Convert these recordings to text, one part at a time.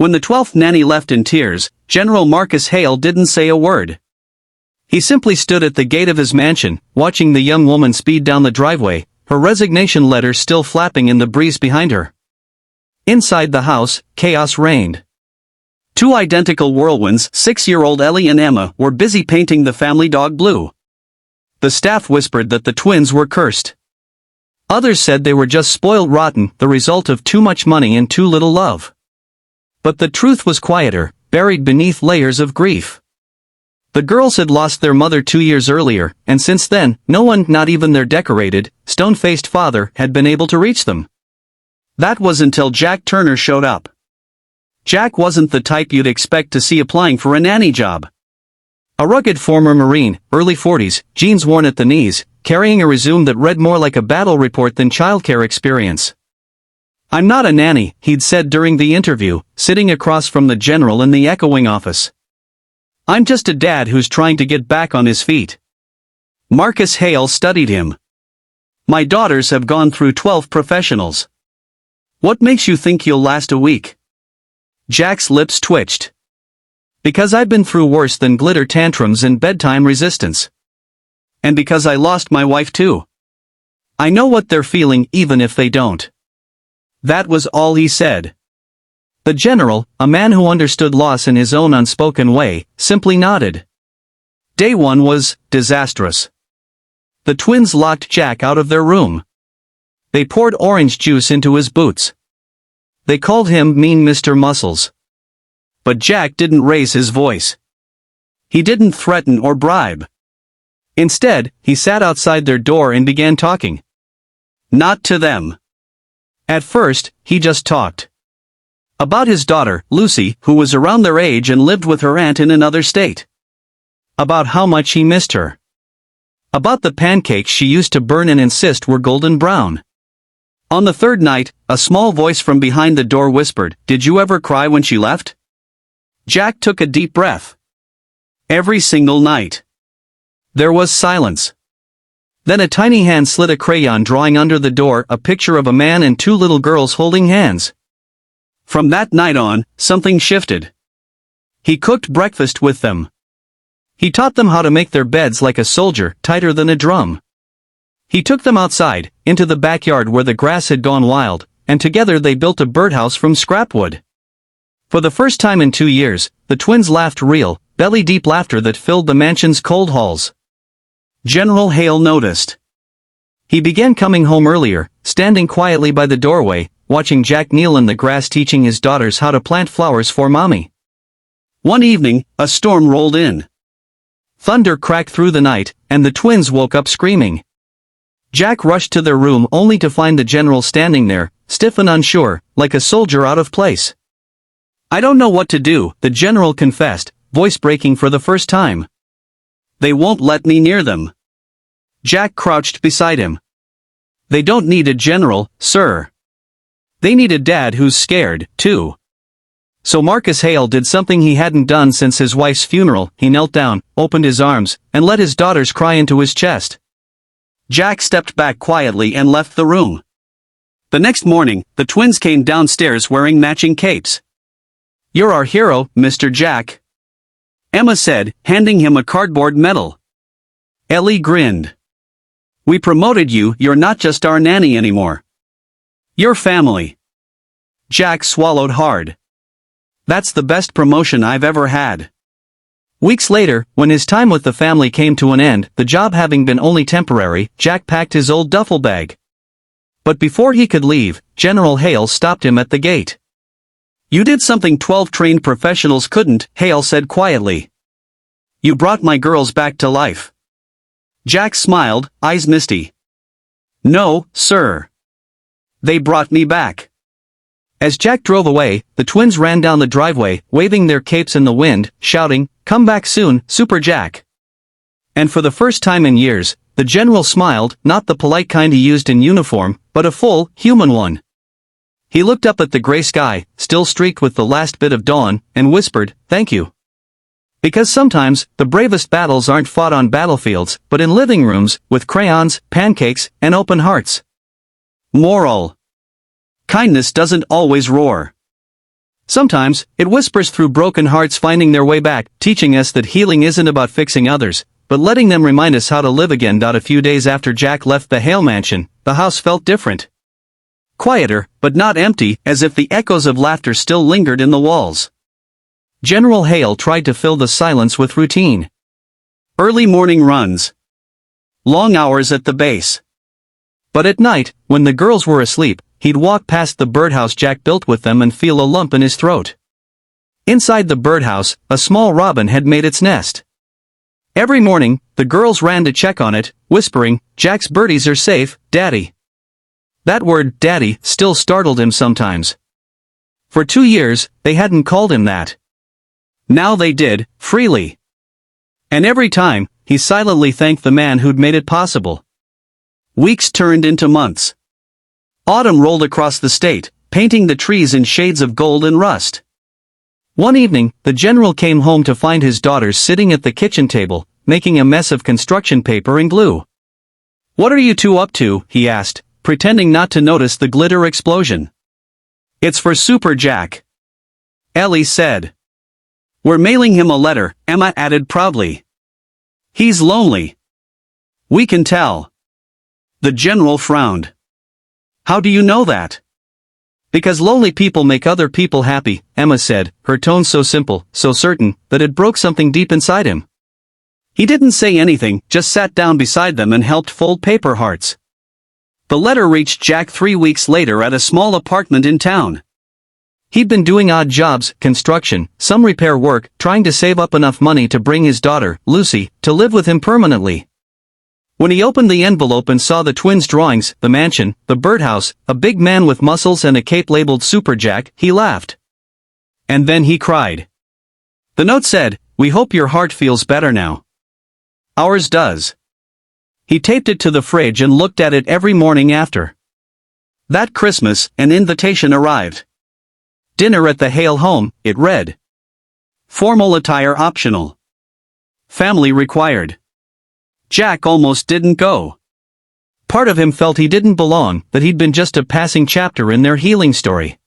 When the 12th nanny left in tears, General Marcus Hale didn't say a word. He simply stood at the gate of his mansion, watching the young woman speed down the driveway, her resignation letter still flapping in the breeze behind her. Inside the house, chaos reigned. Two identical whirlwinds, 6-year-old Ellie and Emma, were busy painting the family dog blue. The staff whispered that the twins were cursed. Others said they were just spoiled rotten, the result of too much money and too little love. But the truth was quieter, buried beneath layers of grief. The girls had lost their mother 2 years earlier, and since then, no one, not even their decorated, stone-faced father, had been able to reach them. That was until Jack Turner showed up. Jack wasn't the type you'd expect to see applying for a nanny job. A rugged former Marine, early 40s, jeans worn at the knees, carrying a resume that read more like a battle report than childcare experience. "I'm not a nanny," he'd said during the interview, sitting across from the general in the echoing office. "I'm just a dad who's trying to get back on his feet." Marcus Hale studied him. "My daughters have gone through 12 professionals. What makes you think you'll last a week?" Jack's lips twitched. "Because I've been through worse than glitter tantrums and bedtime resistance. And because I lost my wife too. I know what they're feeling even if they don't." That was all he said. The general, a man who understood loss in his own unspoken way, simply nodded. Day one was disastrous. The twins locked Jack out of their room. They poured orange juice into his boots. They called him Mean Mr. Muscles. But Jack didn't raise his voice. He didn't threaten or bribe. Instead, he sat outside their door and began talking. Not to them. At first, he just talked. About his daughter, Lucy, who was around their age and lived with her aunt in another state. About how much he missed her. About the pancakes she used to burn and insist were golden brown. On the third night, a small voice from behind the door whispered, "Did you ever cry when she left?" Jack took a deep breath. Every single night. There was silence. Then a tiny hand slid a crayon drawing under the door a picture of a man and two little girls holding hands. From that night on, something shifted. He cooked breakfast with them. He taught them how to make their beds like a soldier, tighter than a drum. He took them outside, into the backyard where the grass had gone wild, and together they built a birdhouse from scrap wood. For the first time in 2 years, the twins laughed real, belly-deep laughter that filled the mansion's cold halls. General Hale noticed. He began coming home earlier, standing quietly by the doorway, watching Jack kneel in the grass teaching his daughters how to plant flowers for mommy. One evening, a storm rolled in. Thunder cracked through the night, and the twins woke up screaming. Jack rushed to their room only to find the general standing there, stiff and unsure, like a soldier out of place. "I don't know what to do," the general confessed, voice breaking for the first time. "They won't let me near them." Jack crouched beside him. "They don't need a general, sir. They need a dad who's scared, too." So Marcus Hale did something he hadn't done since his wife's funeral. He knelt down, opened his arms, and let his daughters cry into his chest. Jack stepped back quietly and left the room. The next morning, the twins came downstairs wearing matching capes. "You're our hero, Mr. Jack," Emma said, handing him a cardboard medal. Ellie grinned. "We promoted you, you're not just our nanny anymore. You're family." Jack swallowed hard. "That's the best promotion I've ever had." Weeks later, when his time with the family came to an end, the job having been only temporary, Jack packed his old duffel bag. But before he could leave, General Hale stopped him at the gate. "You did something 12 trained professionals couldn't," Hale said quietly. "You brought my girls back to life." Jack smiled, eyes misty. "No, sir. They brought me back." As Jack drove away, the twins ran down the driveway, waving their capes in the wind, shouting, "Come back soon, Super Jack." And for the first time in years, the general smiled, not the polite kind he used in uniform, but a full, human one. He looked up at the gray sky, still streaked with the last bit of dawn, and whispered, "Thank you." Because sometimes, the bravest battles aren't fought on battlefields, but in living rooms, with crayons, pancakes, and open hearts. Moral: kindness doesn't always roar. Sometimes, it whispers through broken hearts finding their way back, teaching us that healing isn't about fixing others, but letting them remind us how to live again. A few days after Jack left the Hale mansion, the house felt different. Quieter, but not empty, as if the echoes of laughter still lingered in the walls. General Hale tried to fill the silence with routine. Early morning runs. Long hours at the base. But at night, when the girls were asleep, he'd walk past the birdhouse Jack built with them and feel a lump in his throat. Inside the birdhouse, a small robin had made its nest. Every morning, the girls ran to check on it, whispering, "Jack's birdies are safe, Daddy." That word, Daddy, still startled him sometimes. For 2 years, they hadn't called him that. Now they did, freely. And every time, he silently thanked the man who'd made it possible. Weeks turned into months. Autumn rolled across the state, painting the trees in shades of gold and rust. One evening, the general came home to find his daughters sitting at the kitchen table, making a mess of construction paper and glue. "What are you two up to?" he asked, pretending not to notice the glitter explosion. "It's for Super Jack," Ellie said. "We're mailing him a letter," Emma added proudly. "He's lonely." "We can tell." The general frowned. "How do you know that?" "Because lonely people make other people happy," Emma said, her tone so simple, so certain, that it broke something deep inside him. He didn't say anything, just sat down beside them and helped fold paper hearts. The letter reached Jack 3 weeks later at a small apartment in town. He'd been doing odd jobs, construction, some repair work, trying to save up enough money to bring his daughter, Lucy, to live with him permanently. When he opened the envelope and saw the twins' drawings, the mansion, the birdhouse, a big man with muscles and a cape labeled Super Jack, he laughed. And then he cried. The note said, "We hope your heart feels better now. Ours does." He taped it to the fridge and looked at it every morning after. That Christmas, an invitation arrived. Dinner at the Hale home, it read. Formal attire optional. Family required. Jack almost didn't go. Part of him felt he didn't belong, that he'd been just a passing chapter in their healing story.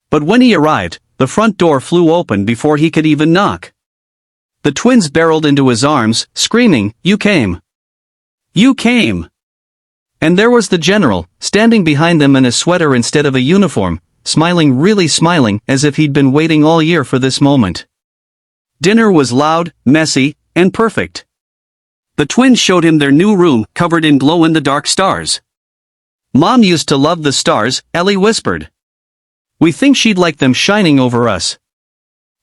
But when he arrived, the front door flew open before he could even knock. The twins barreled into his arms, screaming, "You came! You came!" And there was the general, standing behind them in a sweater instead of a uniform, smiling, really smiling, as if he'd been waiting all year for this moment. Dinner was loud, messy, and perfect. The twins showed him their new room, covered in glow-in-the-dark stars. "Mom used to love the stars," Ellie whispered. "We think she'd like them shining over us."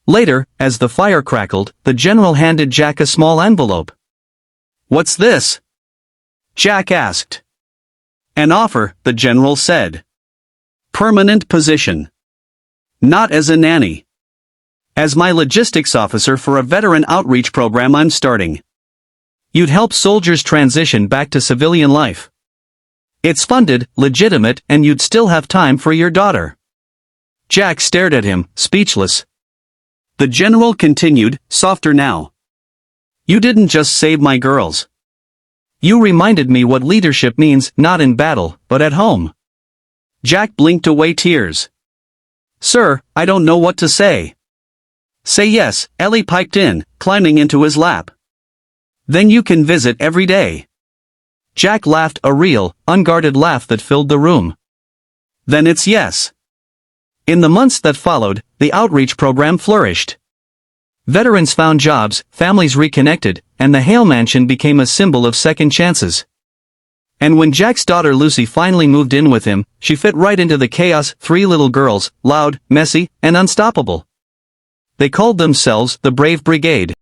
Later, as the fire crackled, the general handed Jack a small envelope. "What's this?" Jack asked. "An offer," the general said. "Permanent position. Not as a nanny. As my logistics officer for a veteran outreach program I'm starting. You'd help soldiers transition back to civilian life. It's funded, legitimate, and you'd still have time for your daughter." Jack stared at him, speechless. The general continued, softer now. "You didn't just save my girls. You reminded me what leadership means, not in battle, but at home." Jack blinked away tears. "Sir, I don't know what to say." "Say yes," Ellie piped in, climbing into his lap. "Then you can visit every day." Jack laughed, a real, unguarded laugh that filled the room. "Then it's yes." In the months that followed, the outreach program flourished. Veterans found jobs, families reconnected, and the Hale mansion became a symbol of second chances. And when Jack's daughter Lucy finally moved in with him, she fit right into the chaos, 3 little girls, loud, messy, and unstoppable. They called themselves the Brave Brigade.